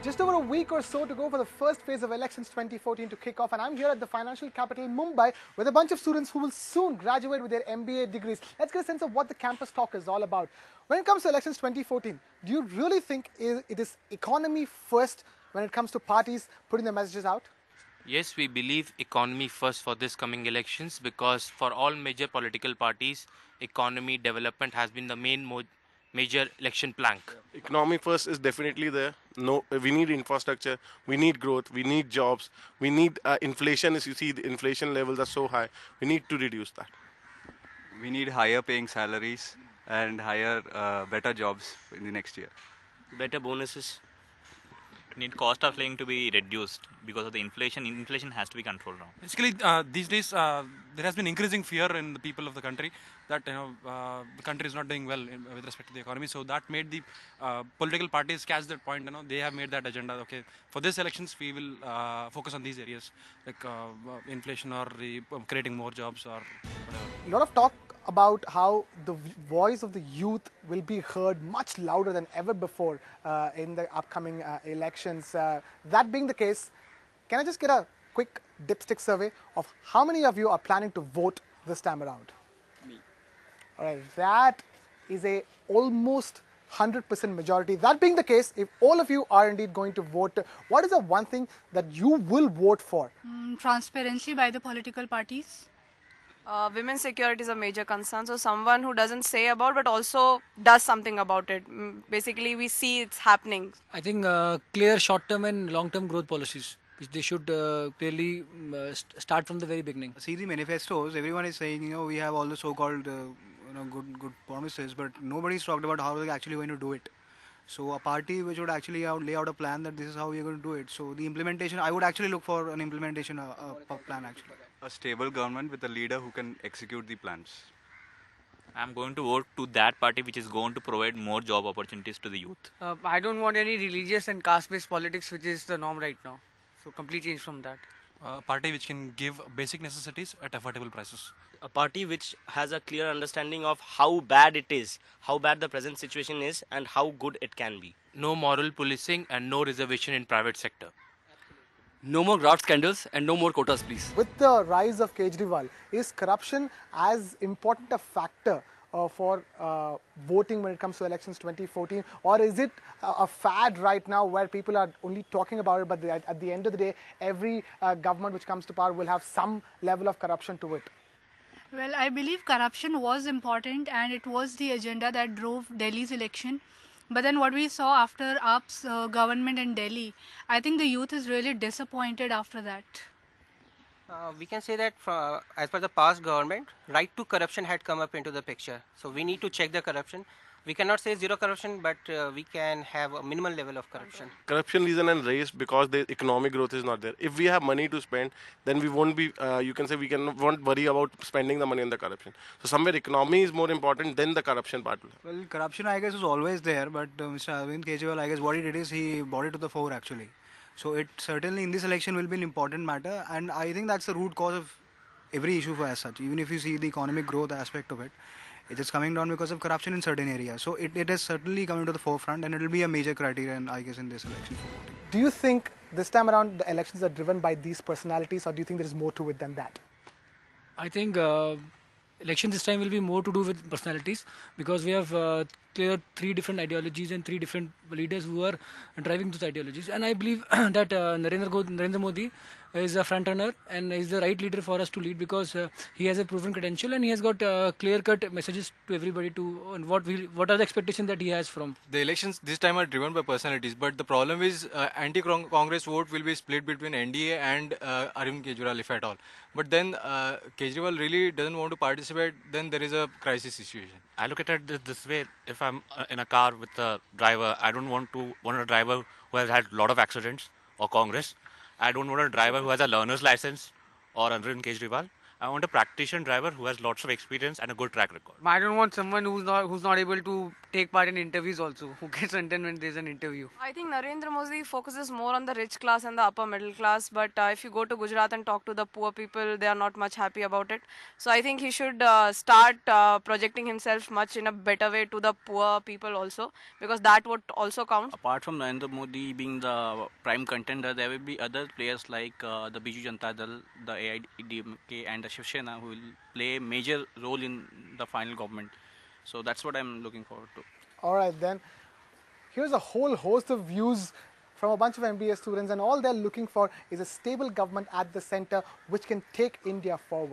Just over a week or so to go for the first phase of elections 2014 to kick off, and I'm here at the financial capital Mumbai with a bunch of students who will soon graduate with their MBA degrees. Let's get a sense of what the campus talk is all about. When it comes to elections 2014, do you really think it is economy first when it comes to parties putting their messages out? Yes, we believe economy first for this coming elections because for all major political parties, economy development has been the major election plank. Economy first is definitely there. No, we need infrastructure, we need growth, we need jobs, we need inflation. As you see, the inflation levels are so high. We need to reduce that. We need higher paying salaries and better jobs in the next year. Better bonuses. Need cost of living to be reduced because of the inflation. Inflation has to be controlled now. Basically, these days there has been increasing fear in the people of the country that the country is not doing well with respect to the economy. So that made the political parties catch that point. They have made that agenda. Okay, for this elections we will focus on these areas like inflation or creating more jobs or whatever. A lot of talk about how the voice of the youth will be heard much louder than ever before in the upcoming elections. That being the case, can I just get a quick dipstick survey of how many of you are planning to vote this time around? Me. All right, that is a almost 100% majority. That being the case, if all of you are indeed going to vote, what is the one thing that you will vote for? Transparency by the political parties. Women's security is a major concern. So someone who doesn't say about but also does something about it. Basically, we see it's happening. I think clear short-term and long-term growth policies, which they should clearly start from the very beginning. See the manifestos, everyone is saying, we have all the so-called, good promises, but nobody's talked about how they're actually going to do it. So a party which would actually lay out a plan that this is how we're going to do it. So the implementation, I would actually look for an implementation plan actually. A stable government with a leader who can execute the plans. I'm going to vote to that party which is going to provide more job opportunities to the youth. I don't want any religious and caste-based politics, which is the norm right now. So complete change from that. A party which can give basic necessities at affordable prices. A party which has a clear understanding of how bad it is, how bad the present situation is, and how good it can be. No moral policing and no reservation in private sector. No more graft scandals and no more quotas, please. With the rise of Kejriwal, is corruption as important a factor for voting when it comes to elections 2014, or is it a fad right now where people are only talking about it, but at the end of the day, every government which comes to power will have some level of corruption to it? Well, I believe corruption was important and it was the agenda that drove Delhi's election. But then what we saw after AAP's government in Delhi, I think the youth is really disappointed after that. We can say that as per the past government, right to corruption had come up into the picture. So we need to check the corruption. We cannot say zero corruption, but we can have a minimal level of corruption. Corruption reason and raised because the economic growth is not there. If we have money to spend, then we won't be, you can say won't worry about spending the money on the corruption. So somewhere economy is more important than the corruption part. Well, corruption I guess is always there, but Mr. Arvind Kejriwal, I guess what he did is he brought it to the fore actually. So it certainly in this election will be an important matter, and I think that's the root cause of every issue for as such. Even if you see the economic growth aspect of it, it is coming down because of corruption in certain areas. So it is certainly coming to the forefront, and it will be a major criterion, I guess, in this election for voting. Do you think this time around the elections are driven by these personalities, or do you think there is more to it than that? I think election this time will be more to do with personalities because we have clear three different ideologies and three different leaders who are driving those ideologies. And I believe that Narendra Modi is a front runner and is the right leader for us to lead because he has a proven credential and he has got clear-cut messages to everybody on what are the expectations that he has from. The elections this time are driven by personalities, but the problem is anti-Congress vote will be split between NDA and Arvind Kejriwal, if at all. But then Kejriwal really doesn't want to participate, then there is a crisis situation. I look at it this way: if I'm in a car with a driver, I don't want a driver who has had a lot of accidents or Congress. I don't want a driver who has a learner's license or Arvind Kejriwal. I want a practitioner driver who has lots of experience and a good track record. I don't want someone who's not able to take part in interviews also. Who gets content when there's an interview? I think Narendra Modi focuses more on the rich class and the upper middle class, but if you go to Gujarat and talk to the poor people, they are not much happy about it. So I think he should start projecting himself much in a better way to the poor people also, because that would also count. Apart from Narendra Modi being the prime contender, there will be other players like the Biju Janata Dal, the AIDMK, and the Shiv Sena who will play a major role in the final government. So that's what I'm looking forward to. All right, then. Here's a whole host of views from a bunch of MBA students, and all they're looking for is a stable government at the center which can take India forward.